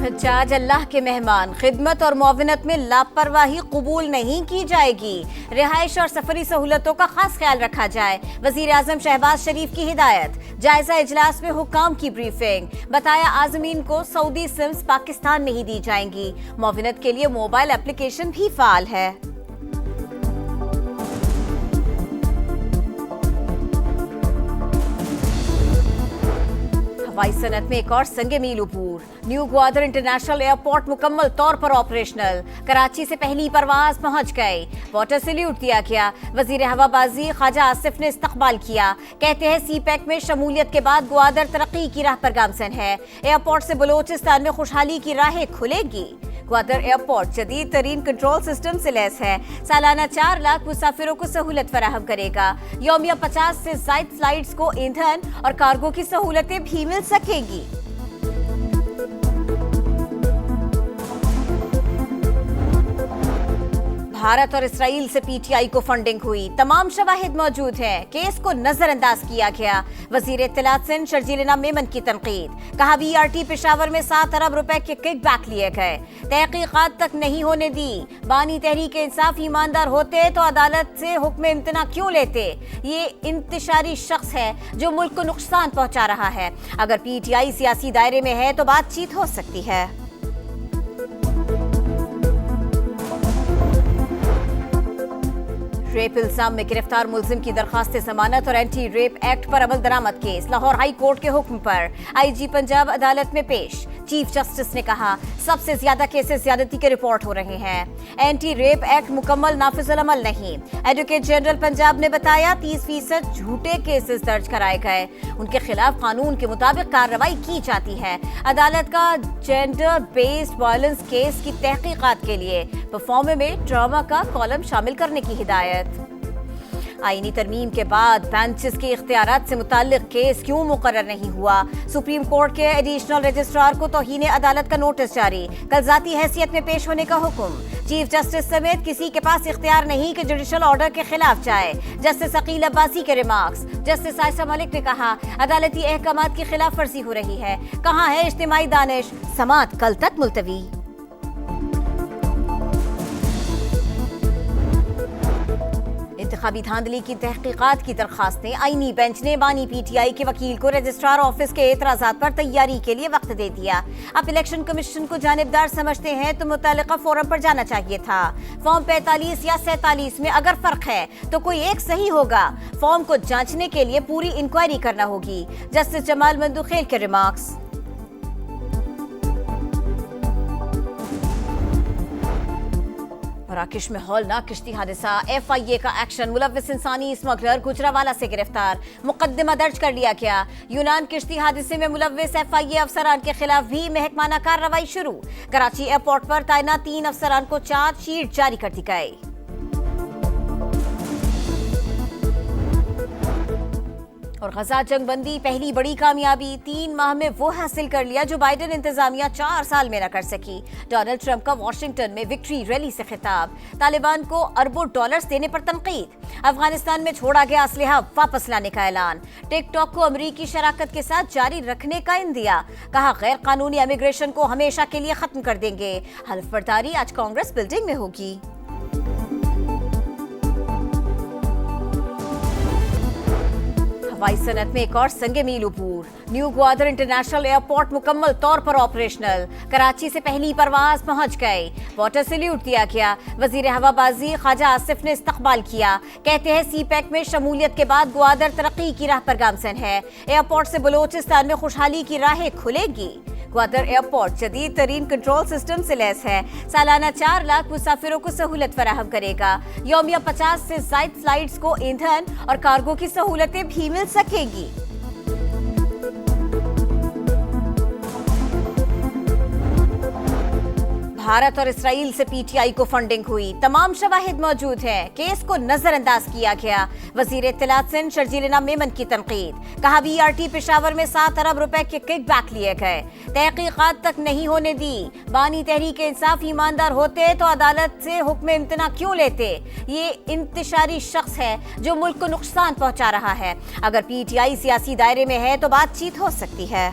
हज्जाज अल्लाह के मेहमान, खिदमत और मुआवनत में लापरवाही कबूल नहीं की जाएगी। रिहाइश और सफरी सहूलतों का खास ख्याल रखा जाए, वजीर आजम शहबाज शरीफ की हिदायत। जायजा इजलास में हुक्काम की ब्रीफिंग, बताया आजमीन को सऊदी सिम्स पाकिस्तान नहीं दी जाएंगी। मुआवनत के लिए मोबाइल एप्लीकेशन भी फाल है। हवाई सनत में एक और संगे मील उबूर, न्यू ग्वादर इंटरनेशनल एयरपोर्ट मुकम्मल तौर पर ऑपरेशनल। कराची से पहली परवाज पहुंच गई, वाटर सैल्यूट दिया गया। वजीर हवाबाजी ख्वाजा आसिफ ने इस्तकबाल किया, कहते हैं सी पैक में शमूलियत के बाद ग्वादर तरक्की की राह पर गामजन है। एयरपोर्ट से बलोचिस्तान में खुशहाली की राहें खुलेगी। ग्वादर एयरपोर्ट जदीद तरीन कंट्रोल सिस्टम से लैस है, सालाना 4 लाख मुसाफिरों को सहूलत फराहम करेगा। यौमिया 50 से ज़ायद फ्लाइट्स को ईंधन और कार्गो की सहूलतें भी मिल सकेंगी। भारत और इसराइल से पीटीआई को फंडिंग हुई, तमाम शवाहिद मौजूद हैं, केस को नजरअंदाज किया गया। वजीर इत्तलात सिंध शर्जील मेमन की तनकीद, कहा बीआरटी पेशावर में 7 अरब रुपए के किकबैक लिए गए, तहकीकात तक नहीं होने दी। बानी तहरीक इंसाफ ईमानदार होते तो अदालत से हुक्म इम्तना क्यों लेते। ये इंतशारी शख्स है जो मुल्क को नुकसान पहुंचा रहा है। अगर पीटीआई सियासी दायरे में है तो बातचीत हो सकती है। रेप इल्जाम में गिरफ्तार मुलजिम की दरखास्त जमानत और एंटी रेप एक्ट पर अमल दरामद केस लाहौर हाई कोर्ट के हुक्म पर आईजी पंजाब अदालत में पेश। चीफ जस्टिस ने कहा, सबसे ज्यादा केसेस ज्यादती के रिपोर्ट हो रहे हैं। एंटी रेप एक्ट मुकम्मल नाफिजुल अमल नहीं। एडवोकेट जनरल पंजाब ने बताया 30% झूठे केसेस दर्ज कराए गए, उनके खिलाफ कानून के मुताबिक कार्रवाई की जाती है। अदालत का जेंडर बेस्ड वायलेंस केस की तहकीकात के लिए परफॉर्मे में ट्रॉमा का कॉलम शामिल करने की हिदायत। आईनी तरमीम के बाद बेंचेस के इख्तियारात से मुताल्लिक केस क्यों मुकर्रर नहीं हुआ। सुप्रीम कोर्ट के एडिशनल रजिस्ट्रार को तौहीन अदालत का नोटिस जारी, कल जाती हैसियत में पेश होने का हुक्म। चीफ जस्टिस समेत किसी के पास इख्तियार नहीं कि जुडिशल ऑर्डर के खिलाफ जाए। जस्टिस अकील अब्बासी के रिमार्क्स। जस्टिस आयशा मलिक ने कहा, अदालती अहकामात की खिलाफ वर्जी हो रही है, कहाँ है इज्तिमाई दानिश। समाअत कल तक मुलतवी। इंतखाबी धांधली की तहकीकात की दरखास्तें, आईनी बेंच ने बानी पीटीआई के वकील को रजिस्ट्रार ऑफिस के एतराजात पर तैयारी के लिए वक्त दे दिया। आप इलेक्शन कमीशन को जानिबदार समझते हैं तो मुतल्लिका फोरम पर जाना चाहिए था। फॉर्म 45 या 47 में अगर फर्क है तो कोई एक सही होगा। फॉर्म को जांचने के लिए पूरी इंक्वायरी करना होगी। जस्टिस जमाल मंदुखेल के रिमार्क्स। मराकश में हौलनाक किश्ती हादसा, एफआईए का एक्शन, मुलव्विस इंसानी स्मगलर गुजरावाला से गिरफ्तार, मुकदमा दर्ज कर लिया गया। यूनान किश्ती हादसे में मुलव्विस एफआईए अफसरान के खिलाफ भी महकमाना कार्रवाई शुरू। कराची एयरपोर्ट पर तैनात 3 अफसरान को चार्जशीट जारी कर दी गई। और गजा जंगबंदी पहली बड़ी कामयाबी, 3 माह में वो हासिल कर लिया जो बाइडेन इंतजामिया 4 साल में न कर सकी। डोनाल्ड ट्रंप का वॉशिंगटन में विक्ट्री रैली से खिताब, तालिबान को अरबों डॉलर्स देने पर तनकीद। अफगानिस्तान में छोड़ा गया असलहा वापस लाने का ऐलान। टिकटॉक को अमरीकी शराकत के साथ जारी रखने का इंदिया, कहा गैर कानूनी इमिग्रेशन को हमेशा के लिए खत्म कर देंगे। हल्फ बर्दारी आज कांग्रेस बिल्डिंग में होगी। हवाई सनत में एक और संगे मील उबूर, न्यू ग्वादर इंटरनेशनल एयरपोर्ट मुकम्मल तौर पर ऑपरेशनल। कराची से पहली परवाज पहुंच गई, वाटर सैल्यूट दिया गया। वजीर हवाबाजी ख्वाजा आसिफ ने इस्तकबाल किया, कहते हैं सी पैक में शमूलियत के बाद ग्वादर तरक्की की राह पर गामजन है। एयरपोर्ट से बलोचिस्तान में खुशहाली की राहें खुलेगी। ग्वादर एयरपोर्ट जदीद तरीन कंट्रोल सिस्टम से लैस है, सालाना 4 लाख मुसाफिरों को सहूलत फराहम करेगा। यौमिया 50 से ज़ायद फ्लाइट्स को ईंधन और कार्गो की सहूलतें भी मिल सकेंगी। भारत और इसराइल से पीटीआई को फंडिंग हुई, तमाम शवाहिद मौजूद हैं, केस को नजरअंदाज किया गया। वजीर इत्तलात सिंध शर्जील मेमन की तनकीद, कहा बीआरटी पेशावर में 7 अरब रुपए के किकबैक लिए गए, तहकीकात तक नहीं होने दी। बानी तहरीक इंसाफ ईमानदार होते तो अदालत से हुक्म इम्तना क्यों लेते। ये इंतशारी शख्स है जो मुल्क को नुकसान पहुंचा रहा है। अगर पीटीआई सियासी दायरे में है तो बातचीत हो सकती है।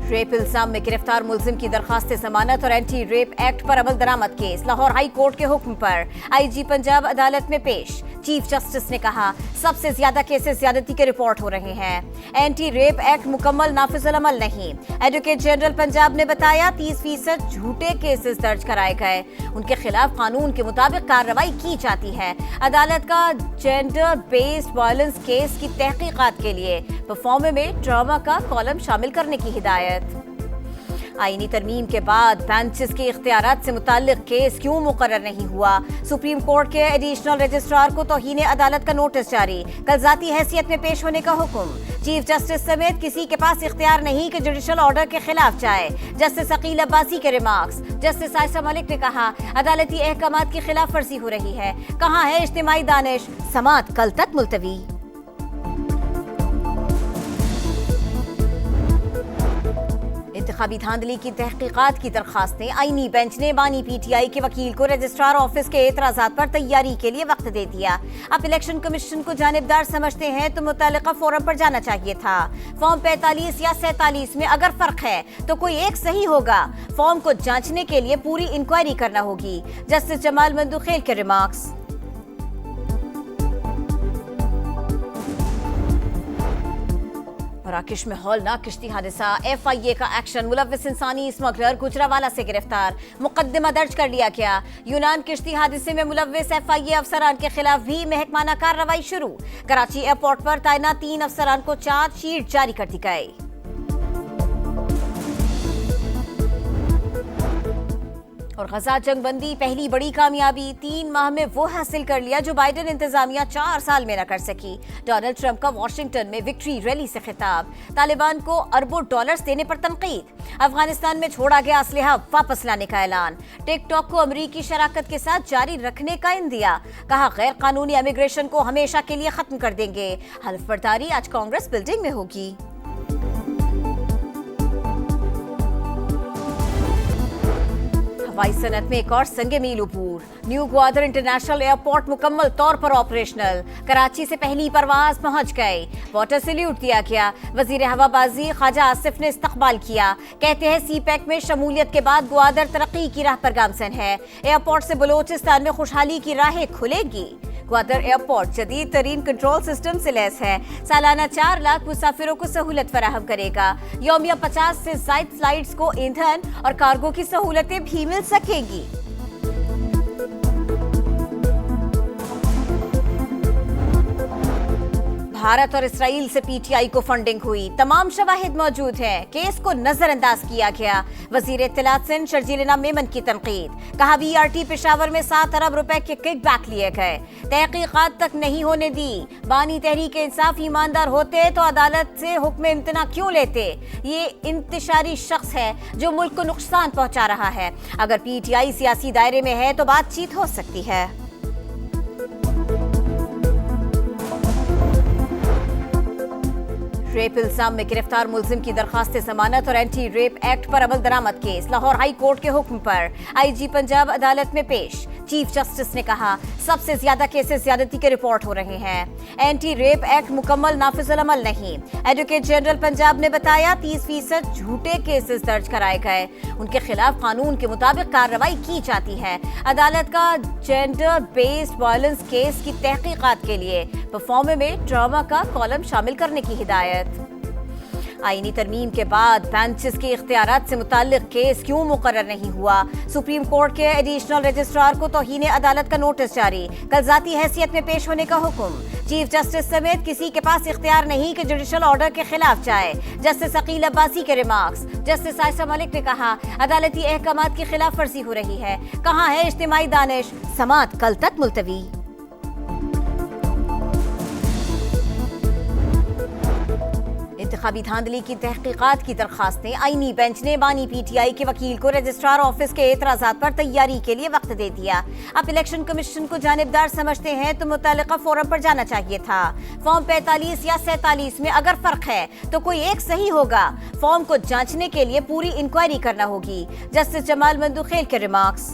रेप इल्जाम में गिरफ्तार मुलजिम की दरखास्त जमानत और एंटी रेप एक्ट पर अमल दरामद केस लाहौर हाई कोर्ट के हुक्म पर आईजी पंजाब अदालत में पेश। चीफ जस्टिस ने कहा, सबसे ज्यादा केसेस ज्यादती के रिपोर्ट हो रहे हैं। एंटी रेप एक्ट मुकम्मल नाफिजुल अमल नहीं। एडवोकेट जनरल पंजाब ने बताया 30% झूठे केसेस दर्ज कराए गए। उनके खिलाफ कानून के मुताबिक कार्रवाई की जाती है। अदालत का जेंडर बेस्ड वायलेंस केस की तहकीकात के लिए परफॉर्मे में ट्रॉमा का कॉलम शामिल करने की हिदायत। आईनी तरमीम के बाद बेंचेस के इख्तियारात से मुताल्लिक केस क्यों मुकर्रर नहीं हुआ? सुप्रीम कोर्ट के एडिशनल रजिस्ट्रार को तौहीन अदालत का नोटिस जारी, कल जाती हैसियत में पेश होने का हुक्म। चीफ जस्टिस समेत किसी के पास इख्तियार नहीं कि जुडिशल ऑर्डर के खिलाफ जाए। जस्टिस अकील अब्बासी के रिमार्क्स। जस्टिस आयशा मलिक ने कहा, अदालती अहकामात की खिलाफ वर्जी हो रही है। कहाँ है इज्तिमाई दानिश? समाअत कल तक मुलतवी। इंतखाबी धांधली की तहकीकात की दरखास्तें। आईनी बेंच ने बानी पीटीआई के वकील को रजिस्ट्रार ऑफिस के एतराजात पर तैयारी के लिए वक्त दे दिया। आप इलेक्शन कमीशन को जानिबदार समझते हैं तो मुतल्लिका फोरम पर जाना चाहिए था। फॉर्म 45 या 47 में अगर फर्क है तो कोई एक सही होगा। फॉर्म को जांचने के लिए पूरी इंक्वायरी करना होगी। जस्टिस जमाल मंदुखेल के रिमार्क्स। मराकश में हौलनाक किश्ती हादसा। एफआईए का एक्शन। मुलव्विस इंसानी स्मगलर गुजरावाला से गिरफ्तार, मुकदमा दर्ज कर लिया गया। यूनान किश्ती हादसे में मुलव्विस एफआईए अफसरान के खिलाफ भी महकमाना कार्रवाई शुरू। कराची एयरपोर्ट पर तैनात 3 अफसरान को चार्जशीट जारी कर दी गई। और गजा जंगबंदी पहली बड़ी कामयाबी। 3 माह में वो हासिल कर लिया जो बाइडेन इंतजामिया 4 साल में न कर सकी। डोनाल्ड ट्रंप का वॉशिंगटन में विक्ट्री रैली से खिताब। तालिबान को अरबों डॉलर्स देने पर तनकीद। अफगानिस्तान में छोड़ा गया असलहा वापस लाने का ऐलान। टिकटॉक को अमरीकी शराकत के साथ जारी रखने का इंदिया। कहा, गैर कानूनी इमिग्रेशन को हमेशा के लिए खत्म कर देंगे। हल्फ बर्दारी आज कांग्रेस बिल्डिंग में होगी। हवाई सनत में एक और संगे मील अबूर। न्यू ग्वादर इंटरनेशनल एयरपोर्ट मुकम्मल तौर पर ऑपरेशनल। कराची से पहली परवाज पहुंच गई। वाटर सैल्यूट दिया गया। वजीर हवाबाजी ख्वाजा आसिफ ने इस्तकबाल किया। कहते हैं सीपैक में शमूलियत के बाद ग्वादर तरक्की की राह पर गामजन है। एयरपोर्ट से बलोचिस्तान में खुशहाली की राहें खुलेगी। ग्वादर एयरपोर्ट जदीद तरीन कंट्रोल सिस्टम से लैस है। सालाना 4 लाख मुसाफिरों को सहूलत फराहम करेगा। यौमिया 50 से ज़ायद फ्लाइट्स को ईंधन और कार्गो की सहूलतें भी मिल सकेंगी। भारत और इसराइल से पीटीआई को फंडिंग हुई। तमाम शवाहिद मौजूद हैं। केस को नजरअंदाज किया गया। वजीर इत्तलात सिंध शर्जील मेमन की तनकीद। कहा, बीआरटी पेशावर में 7 अरब रुपए के किकबैक लिए गए। तहकीकात तक नहीं होने दी। बानी तहरीक इंसाफ ईमानदार होते तो अदालत से हुक्म इम्तना क्यों लेते? ये इंतशारी शख्स है जो मुल्क को नुकसान पहुंचा रहा है। अगर पीटीआई सियासी दायरे में है तो बातचीत हो सकती है। रेप इल्जाम में गिरफ्तार मुलजिम की दरखास्त जमानत और एंटी रेप एक्ट पर अमल दरामद केस लाहौर हाई कोर्ट के हुक्म पर आईजी पंजाब अदालत में पेश। चीफ जस्टिस ने कहा, सबसे ज्यादा केसेस ज्यादती के रिपोर्ट हो रहे हैं। एंटी रेप एक्ट मुकम्मल नाफिजुल अमल नहीं। एडवोकेट जनरल पंजाब ने बताया 30% झूठे केसेस दर्ज कराए गए। उनके खिलाफ कानून के मुताबिक कार्रवाई की जाती है। अदालत का जेंडर बेस्ड वायलेंस केस की तहकीकात के लिए परफॉर्मे में ट्रॉमा का कॉलम शामिल करने की हिदायत। आईनी तरमीम के बाद बेंचेस के इख्तियारात से मुताल्लिक केस क्यों मुकर्रर नहीं हुआ? सुप्रीम कोर्ट के एडिशनल रजिस्ट्रार को तौहीन अदालत का नोटिस जारी, कल जाती हैसियत में पेश होने का हुक्म। चीफ जस्टिस समेत किसी के पास इख्तियार नहीं कि जुडिशल ऑर्डर के खिलाफ जाए। जस्टिस अकील अब्बासी के रिमार्क्स। जस्टिस आयशा मलिक ने कहा, अदालती अहकामात की खिलाफ वर्जी हो रही है। कहाँ है इज्तिमाई दानिश? समाअत कल तक मुलतवी। इंतखाबी धांधली की तहकीकात की दरखास्तें। आईनी बेंच ने बानी पीटीआई के वकील को रजिस्ट्रार ऑफिस के एतराजात पर तैयारी के लिए वक्त दे दिया। आप इलेक्शन कमीशन को जानिबदार समझते हैं तो मुतल्लिका फोरम पर जाना चाहिए था। फॉर्म 45 या 47 में अगर फर्क है तो कोई एक सही होगा। फॉर्म को जांचने के लिए पूरी इंक्वायरी करना होगी। जस्टिस जमाल मंदुखेल के रिमार्क्स।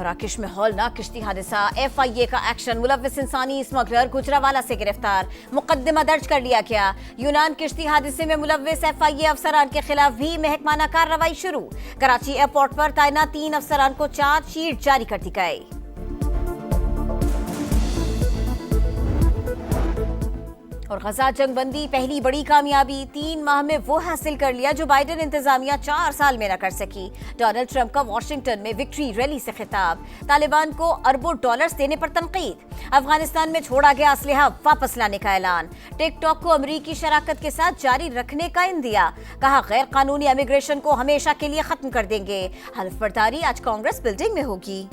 मराकश में हौलनाक किश्ती हादसा, FIA का एक्शन, मुलव्विस इंसानी स्मगलर गुजरावाला से गिरफ्तार, मुकदमा दर्ज कर लिया गया। यूनान किश्ती हादसे में मुलव्विस FIA अफसरान के खिलाफ भी महकमाना कार्रवाई शुरू। कराची एयरपोर्ट पर तैनात 3 अफसरान को चार्जशीट जारी कर दी गई। और गजा जंगबंदी पहली बड़ी कामयाबी, 3 माह में वो हासिल कर लिया जो बाइडेन इंतजामिया 4 साल में न कर सकी। डोनाल्ड ट्रंप का वॉशिंगटन में विक्ट्री रैली से खिताब, तालिबान को अरबों डॉलर्स देने पर तनकीद, अफगानिस्तान में छोड़ा गया असलहा वापस लाने का ऐलान, टिकटॉक को अमरीकी शराकत के साथ जारी रखने का इंदिया, कहा गैर कानूनी इमिग्रेशन को हमेशा के लिए खत्म कर देंगे। हल्फ बर्दारी आज कांग्रेस बिल्डिंग में होगी।